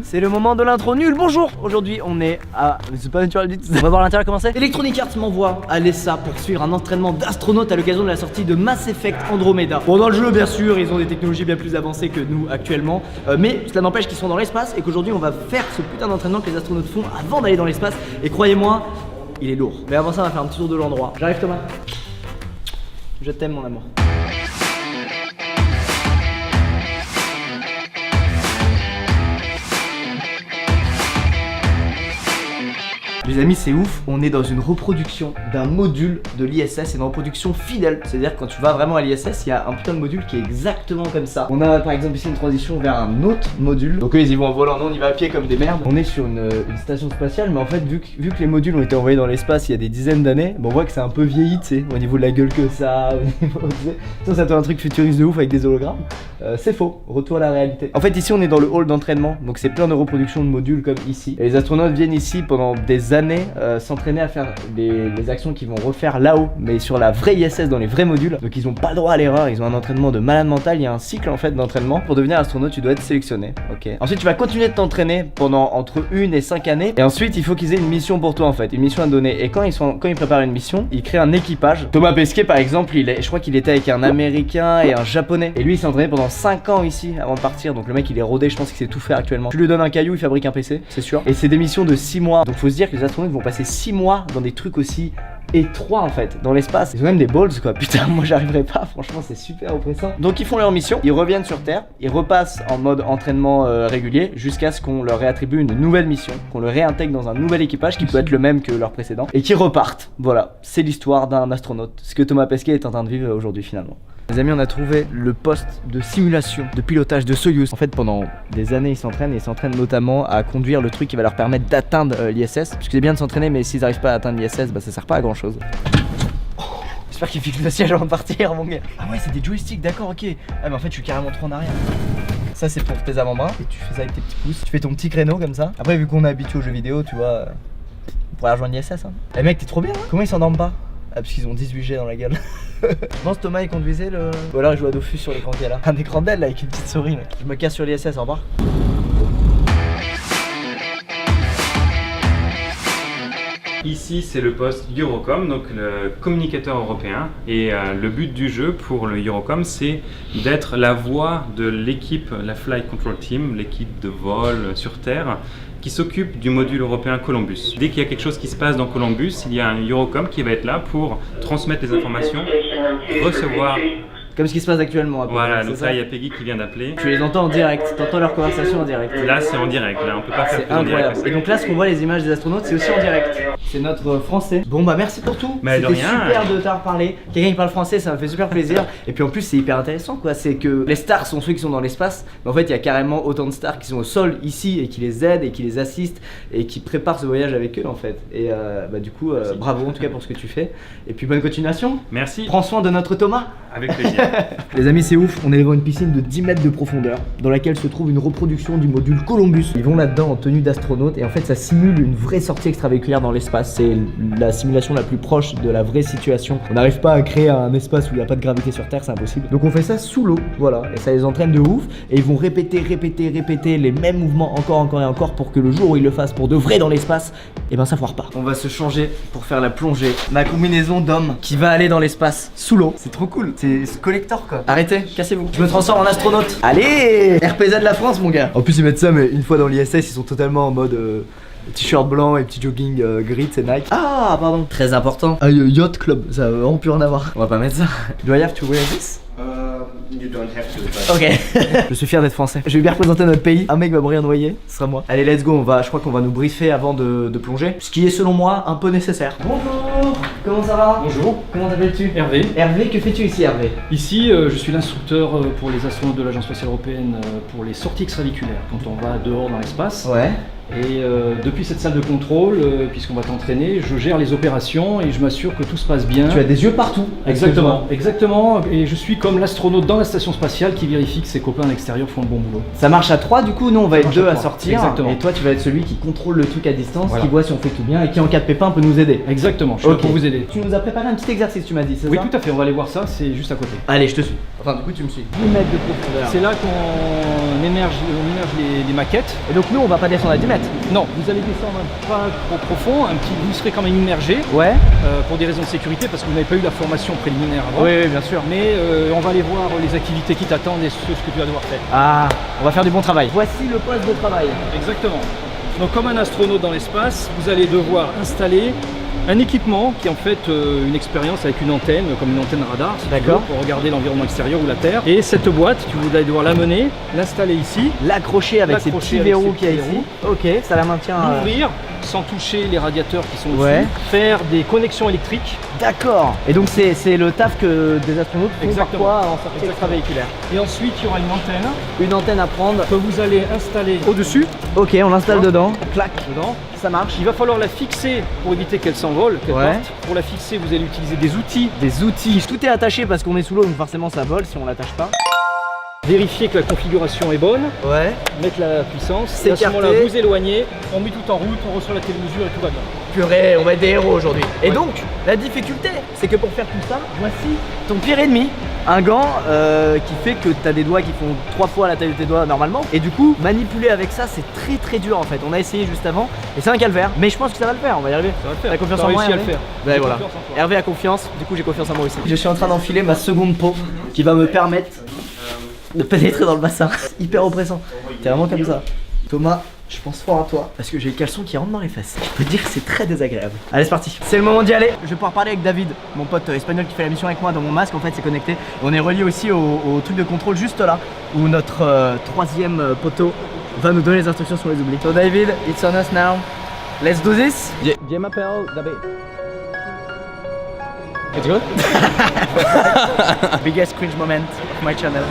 C'est le moment de l'intro nulle. Bonjour. Aujourd'hui on est à... C'est pas Natural Beats. On va voir l'intérieur comment c'est. Electronic Arts m'envoie à l'ESA pour suivre un entraînement d'astronaute à l'occasion de la sortie de Mass Effect Andromeda. Bon, dans le jeu bien sûr ils ont des technologies bien plus avancées que nous actuellement, mais cela n'empêche qu'ils sont dans l'espace et qu'aujourd'hui on va faire ce putain d'entraînement que les astronautes font avant d'aller dans l'espace. Et croyez-moi, il est lourd. Mais avant ça on va faire un petit tour de l'endroit. J'arrive Thomas. Je t'aime mon amour. Les amis, c'est ouf, on est dans une reproduction d'un module de l'ISS, et une reproduction fidèle. C'est-à-dire que quand tu vas vraiment à l'ISS, il y a un putain de module qui est exactement comme ça. On a par exemple ici une transition vers un autre module. Donc eux ils y vont en volant, nous on y va à pied comme des merdes. On est sur une station spatiale, mais en fait vu que les modules ont été envoyés dans l'espace il y a des dizaines d'années, on voit que c'est un peu vieilli, tu sais, au niveau de la gueule que ça, au niveau, ça doit un truc futuriste de ouf avec des hologrammes. C'est faux, retour à la réalité. En fait ici on est dans le hall d'entraînement, donc c'est plein de reproductions de modules comme ici. Et les astronautes viennent ici pendant des années s'entraîner à faire des actions qu'ils vont refaire là-haut, mais sur la vraie ISS, dans les vrais modules. Donc ils ont pas le droit à l'erreur, ils ont un entraînement de malade mental. Il y a un cycle en fait d'entraînement. Pour devenir astronaute tu dois être sélectionné, ok. Ensuite tu vas continuer de t'entraîner pendant entre 1 et 5 années, et ensuite il faut qu'ils aient une mission pour toi en fait, une mission à donner. Et quand ils préparent une mission, ils créent un équipage. Thomas Pesquet par exemple, je crois qu'il était avec un américain et un japonais, et lui il s'est entraîné pendant 5 ans ici avant de partir. Donc le mec il est rodé, je pense qu'il sait tout faire actuellement. Tu lui donnes un caillou, il fabrique un PC, c'est sûr. Et c'est des missions de 6 mois. Donc faut se dire que les astronautes vont passer 6 mois dans des trucs aussi étroits en fait, dans l'espace. Ils ont même des balls quoi, putain moi j'arriverai pas, franchement c'est super oppressant. Donc ils font leur mission, ils reviennent sur Terre, ils repassent en mode entraînement régulier jusqu'à ce qu'on leur réattribue une nouvelle mission, qu'on le réintègre dans un nouvel équipage qui peut être le même que leur précédent, et qui repartent. Voilà, c'est l'histoire d'un astronaute, ce que Thomas Pesquet est en train de vivre aujourd'hui finalement. Les amis, on a trouvé le poste de simulation de pilotage de Soyuz. En fait, pendant des années, ils s'entraînent, et ils s'entraînent notamment à conduire le truc qui va leur permettre d'atteindre l'ISS. Parce que c'est bien de s'entraîner, mais s'ils n'arrivent pas à atteindre l'ISS, bah ça sert pas à grand chose. Oh, j'espère qu'ils fixent le siège avant de partir, mon gars. Ah ouais, c'est des joysticks, d'accord, ok. Ah, mais en fait, je suis carrément trop en arrière. Ça, c'est pour tes avant-bras, et tu fais ça avec tes petits pouces. Tu fais ton petit créneau comme ça. Après, vu qu'on est habitué aux jeux vidéo, tu vois, on pourrait rejoindre l'ISS. Hein. Eh mec, t'es trop bien, hein. Comment ils s'endorment pas? Ah, parce qu'ils ont 18G dans la gueule. Je pense Thomas il conduisait le... Ou alors il jouait à Dofus sur l'écran qui est là. Un écran d'elle là avec une petite souris là. Je me casse sur l'ISS, au revoir. Ici c'est le poste Eurocom, donc le communicateur européen, et le but du jeu pour le Eurocom c'est d'être la voix de l'équipe, la Flight Control Team, l'équipe de vol sur Terre, qui s'occupe du module européen Columbus. Dès qu'il y a quelque chose qui se passe dans Columbus, il y a un Eurocom qui va être là pour transmettre les informations, recevoir... Comme ce qui se passe actuellement. Voilà, donc là il y a Peggy qui vient d'appeler. Tu les entends en direct, t'entends leur conversation en direct. Là c'est en direct, là on peut pas faire plus en direct. Et donc là ce qu'on voit les images des astronautes c'est aussi en direct. C'est notre français. Bon bah merci pour tout. C'était super de t'avoir parlé. Quelqu'un qui parle français ça me fait super plaisir. Et puis en plus c'est hyper intéressant quoi, c'est que les stars sont ceux qui sont dans l'espace, mais en fait il y a carrément autant de stars qui sont au sol ici et qui les aident et qui les assistent et qui préparent ce voyage avec eux en fait. Et bah du coup bravo en tout cas pour ce que tu fais. Et puis bonne continuation. Merci. Prends soin de notre Thomas. Avec plaisir. Les amis c'est ouf, on est devant une piscine de 10 mètres de profondeur dans laquelle se trouve une reproduction du module Columbus. Ils vont là-dedans en tenue d'astronaute et en fait ça simule une vraie sortie extravéhiculaire dans l'espace. C'est la simulation la plus proche de la vraie situation. On n'arrive pas à créer un espace où il n'y a pas de gravité sur Terre, c'est impossible. Donc on fait ça sous l'eau, voilà, et ça les entraîne de ouf. Et ils vont répéter les mêmes mouvements encore et encore pour que le jour où ils le fassent pour de vrai dans l'espace, et ben ça foire pas. On va se changer pour faire la plongée. Ma combinaison d'homme qui va aller dans l'espace sous l'eau. C'est trop cool, c'est ce collector quoi. Arrêtez, cassez-vous. Je me transforme en astronaute. Allez, RPZ de la France mon gars. En plus ils mettent ça mais une fois dans l'ISS ils sont totalement en mode t-shirt blanc et petit jogging gris, c'est Nike. Ah pardon, très important. Ah Yacht Club, ça va vraiment plus rien avoir. On va pas mettre ça. Do I have to wear this? You don't have to, but... Ok. Je suis fier d'être français. Je vais bien représenter notre pays. Un mec va mourir noyé, ce sera moi. Allez let's go, je crois qu'on va nous briefer avant de plonger. Ce qui est selon moi un peu nécessaire. Bonjour. Comment ça va? Bonjour. Comment t'appelles-tu? Hervé. Hervé, que fais-tu ici Hervé? Ici, je suis l'instructeur pour les astronautes de l'Agence spatiale européenne pour les sorties extravéhiculaires, quand on va dehors dans l'espace. Ouais. Et depuis cette salle de contrôle, puisqu'on va t'entraîner, je gère les opérations et je m'assure que tout se passe bien. Tu as des yeux partout. Exactement, exactement. Et je suis comme l'astronaute dans la station spatiale qui vérifie que ses copains à l'extérieur font le bon boulot. Ça marche à 3 du coup, nous on va être 2 à sortir. Exactement. Et toi tu vas être celui qui contrôle le truc à distance, Voilà. qui voit si on fait tout bien et qui en cas de pépin peut nous aider. Exactement, je suis là pour vous aider. Tu nous as préparé un petit exercice, tu m'as dit, c'est Oui, ça? tout à fait, on va aller voir ça, c'est juste à côté. Allez, je te suis. Enfin, du coup, tu me suis. 10 mètres de profondeur. C'est là qu'on émerge les maquettes. Et donc, nous, on va pas descendre à 10 mètres. Non, vous allez descendre pas trop profond, vous serez quand même immergé Ouais. pour des raisons de sécurité parce que vous n'avez pas eu la formation préliminaire avant. Oui, bien sûr. Mais on va aller voir les activités qui t'attendent et ce que tu vas devoir faire. Ah, on va faire du bon travail. Voici le poste de travail. Exactement. Donc comme un astronaute dans l'espace, vous allez devoir installer un équipement qui est en fait une expérience avec une antenne, comme une antenne radar, si tu veux, D'accord. pour regarder l'environnement extérieur ou la Terre. Et cette boîte, tu vas devoir l'amener, l'installer ici, L'accrocher avec ces petits avec verrous ces qu'il y a petits ici. Ok, ça la maintient. l'ouvrir sans toucher les radiateurs qui sont Ouais. dessus, faire des connexions électriques. D'accord. Et donc, c'est le taf que des astronautes font Exactement. parfois en sortie Exactement. extravéhiculaire. Et ensuite, il y aura une antenne Une antenne à prendre. que vous allez installer au-dessus, Ok, on l'installe Ouais. dedans. Clac. dedans. Ça marche. Il va falloir la fixer pour éviter qu'elle s'envole, qu'elle Ouais. parte. Pour la fixer, vous allez utiliser des outils. Des outils. Tout est attaché parce qu'on est sous l'eau, donc forcément ça vole si on l'attache pas. Vérifier que la configuration est bonne, Ouais. mettre la puissance, C'est et à ce moment-là écarté. vous éloignez, on met tout en route, on reçoit la télémesure et tout va bien. Purée, on va être des héros aujourd'hui. Et Ouais. donc, la difficulté, c'est que pour faire tout ça, voici ton pire ennemi. Un gant qui fait que tu as des doigts qui font 3 fois la taille de tes doigts normalement. Et du coup, manipuler avec ça, c'est très dur en fait. On a essayé juste avant et c'est un calvaire. Mais je pense que ça va le faire, on va y arriver. Ça va le faire. T'as confiance T'as en moi, réussi à le Hervé faire. Ouais, J'ai voilà. confiance en toi. Hervé a confiance, du coup j'ai confiance en moi aussi. Je suis en train d'enfiler ma seconde peau qui va me permettre de pénétrer dans le bassin. C'est hyper oppressant. T'es vraiment comme ça. Thomas, je pense fort à toi parce que j'ai le caleçon qui rentre dans les fesses. Je peux te dire que c'est très désagréable. Allez, c'est parti. C'est le moment d'y aller. Je vais pouvoir parler avec David, mon pote espagnol qui fait la mission avec moi dans mon masque. En fait, c'est connecté. On est relié aussi au truc de contrôle juste là où notre troisième poteau va nous donner les instructions sur les oublis. So, David, it's on us now. Let's do this. Je m'appelle David. It's good? Biggest cringe moment of my channel.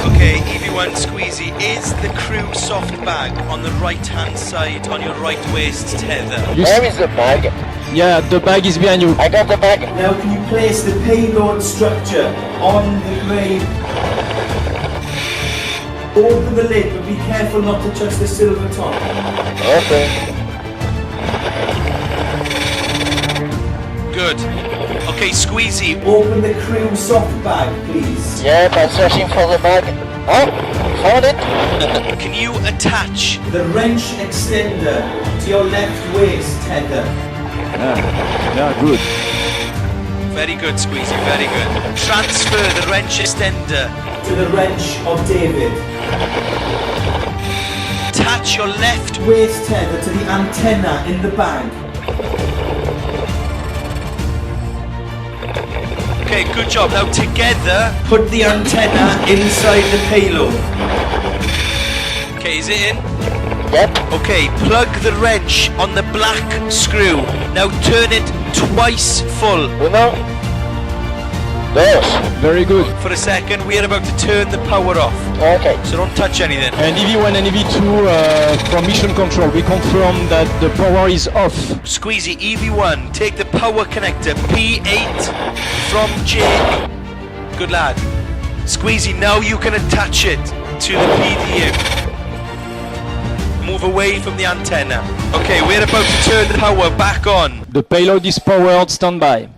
Okay, EV1 Squeezy, is the crew soft bag on the right hand side on your right waist tether? Where is the bag? Yeah, the bag is behind you. I got the bag. Now can you place the payload structure on the grave? Open the lid, but be careful not to touch the silver top. Okay. Good. Okay, Squeezy, Open the crew soft bag, please. Yeah, I'm searching for the bag. Oh, found it. can you attach The wrench extender to your left waist tether. Yeah, good. very good, Squeezy, very good. Transfer the wrench extender. To the wrench of David. Attach your left. Waist tether to the antenna in the bag. Okay, good job. Now together. Put the antenna inside the payload. Okay, is it in? Yep. Okay, plug the wrench on the black screw. Now turn it twice full. Uno. Dos. Very good. For a second, we are about to turn the power off. Okay. So don't touch anything. And EV1 and EV2 from mission control, we confirm that the power is off. Squeezy, EV1, take the power connector P8 from J. Good lad. Squeezy, now you can attach it to the PDU. Move away from the antenna. Okay, we're about to turn the power back on. The payload is powered, standby.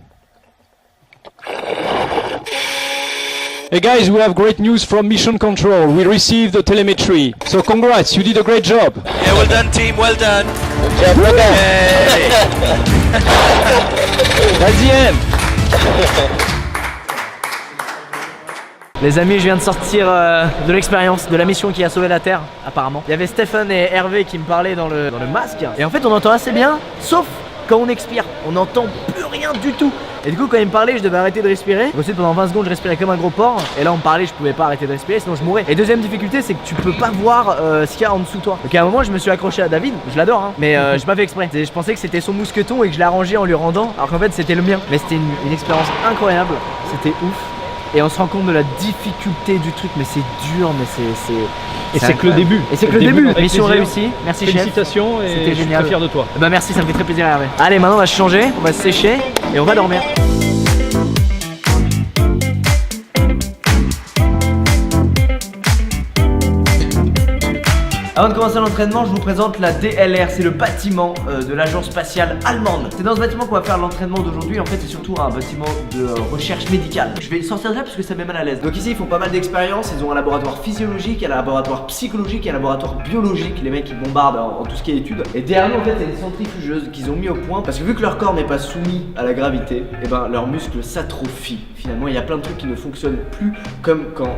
Hey guys, we have great news from mission control. We received the telemetry. So congrats, you did a great job. Yeah, well done, team, well done. Good job, brother. Hey. That's the end. Les amis, je viens de sortir de l'expérience, de la mission qui a sauvé la Terre, apparemment. Il y avait Stephen et Hervé qui me parlaient dans le masque. Et en fait, on entend assez bien, sauf quand on expire. On n'entend plus rien du tout. Et du coup quand il me parlait je devais arrêter de respirer. Ensuite pendant 20 secondes je respirais comme un gros porc. Et là on me parlait je pouvais pas arrêter de respirer sinon je mourrais. Et deuxième difficulté c'est que tu peux pas voir ce qu'il y a en dessous de toi. Donc à un moment je me suis accroché à David, je l'adore hein, mais j'ai pas fait exprès. Je pensais que c'était son mousqueton et que je l'ai arrangé en lui rendant alors qu'en fait c'était le mien. Mais c'était une expérience incroyable, c'était ouf. Et on se rend compte de la difficulté du truc, mais c'est dur, mais c'est. Et c'est que le début. Et c'est que le début. Mission réussie. Merci chef. Félicitations et c'était je suis génial. très fier de toi. Bah merci, ça me fait très plaisir Hervé. Allez, maintenant on va se changer, on va se sécher et on va dormir. Avant de commencer l'entraînement, je vous présente la DLR, c'est le bâtiment de l'agence spatiale allemande. C'est dans ce bâtiment qu'on va faire l'entraînement d'aujourd'hui. En fait, c'est surtout un bâtiment de recherche médicale. Je vais sortir de là parce que ça met mal à l'aise. Donc ici, ils font pas mal d'expériences. Ils ont un laboratoire physiologique, un laboratoire psychologique et un laboratoire biologique. Les mecs, ils bombardent en tout ce qui est études. Et derrière nous, en fait, il y a des centrifugeuses qu'ils ont mis au point parce que vu que leur corps n'est pas soumis à la gravité, et ben leurs muscles s'atrophient. Finalement, il y a plein de trucs qui ne fonctionnent plus comme quand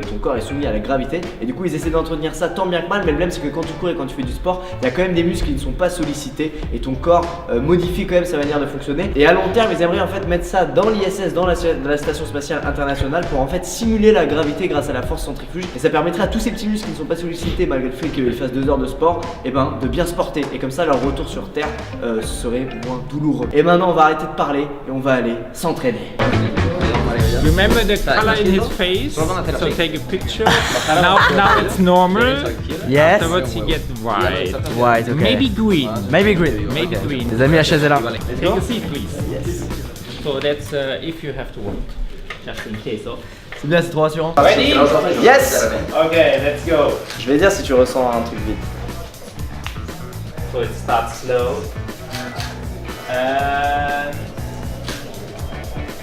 ton corps est soumis à la gravité. Et du coup, ils essaient d'entretenir ça tant bien que mal, mais le problème c'est que quand tu cours et quand tu fais du sport, il y a quand même des muscles qui ne sont pas sollicités et ton corps modifie quand même sa manière de fonctionner. Et à long terme, ils aimeraient en fait mettre ça dans l'ISS, dans la station spatiale internationale pour en fait simuler la gravité grâce à la force centrifuge. Et ça permettrait à tous ces petits muscles qui ne sont pas sollicités malgré le fait qu'ils fassent 2 heures de sport, et ben de bien se porter. Et comme ça, leur retour sur Terre serait moins douloureux. Et maintenant, on va arrêter de parler et on va aller s'entraîner. Remember the color in his face, so take a picture. Now it's normal. Yes. Afterwards he gets white. White, okay. Maybe green. Maybe green. Maybe green. Les amis, la chaise est là. Take a seat, please. Yes. So that's if you have to walk, just in case. Oh. C'est bien, c'est trop rassurant. Ready? Yes. Okay, let's go. Je vais dire si tu ressens un truc vite. So it starts slow. And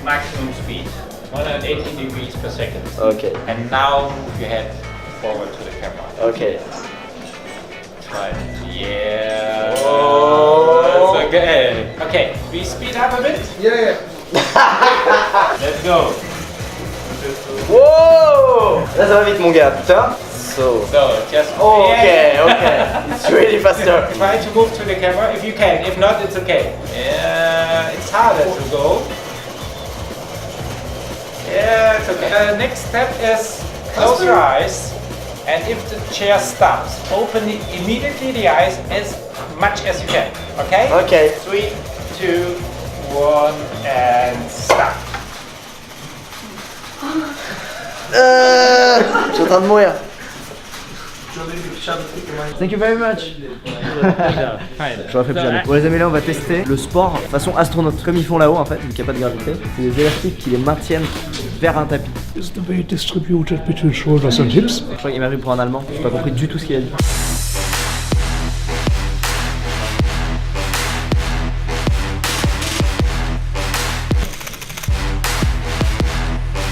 maximum speed. 180 degrees per second. Ok. And now move your head forward to the camera. Ok. Right. Yeah. Oh. That's okay. Okay. We speed up a bit. Yeah. Let's go. Wow. Là ça va vite mon gars, putain. So just. okay, okay. It's really faster. Try to move to the camera if you can. If not, it's okay. Yeah. It's harder to go. Yeah, it's okay. The next step is close your eyes, and if the chair stops, open immediately the eyes as much as you can. Okay? Okay. 3, 2, 1, and stop. Je suis en train de mourir. Thank you very much. Je referai plus jamais. Bon les amis, là on va tester le sport façon astronaute, comme ils font là-haut en fait, vu qu'il n'y a pas de gravité. C'est des élastiques qui les maintiennent vers un tapis. Is the weight distributed between shoulders and hips? Je crois qu'il m'a pris pour un allemand, j'ai pas compris du tout ce qu'il a dit.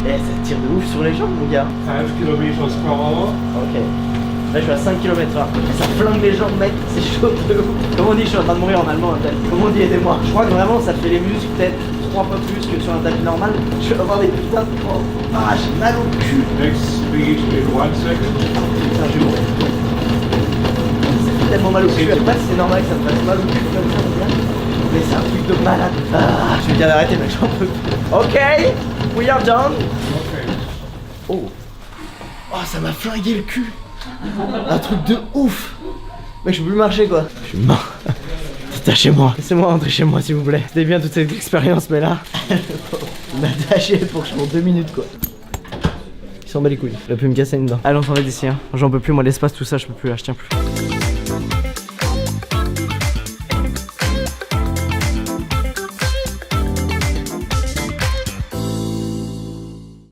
Eh, ça tire de ouf sur les jambes mon gars. 5 km/h. Ok. Là je suis à 5 km/h. Ça flingue les jambes mec, c'est chaud de ouf. Comment on dit, je suis en train de mourir en allemand peut-être. Comment on dit, aidez-moi. Je crois que vraiment ça fait les muscles peut-être 3 fois plus que sur un tapis normal. Je vais avoir des putains de... Ah j'ai mal au cul. Next speed in 1 second. Putain je vais mourir. Ça fait tellement mal au cul. Je sais pas si c'est normal que ça me fasse mal au cul comme ça mon gars. Mais c'est un truc de malade. Ah, je vais bien arrêter mec, j'en peux plus. Ok, we are done. Oh. Oh ça m'a flingué le cul. Un truc de ouf. Mec je peux plus marcher quoi. Je suis mort. Détachez-moi. Laissez-moi rentrer chez moi s'il vous plaît. C'était bien toute cette expérience mais là il m'a attaché pour que je monte 2 minutes quoi. Il s'en bat les couilles. Il a pu me casser une dent. Allez on s'en va d'ici hein. J'en peux plus moi l'espace tout ça je peux plus là, je tiens plus.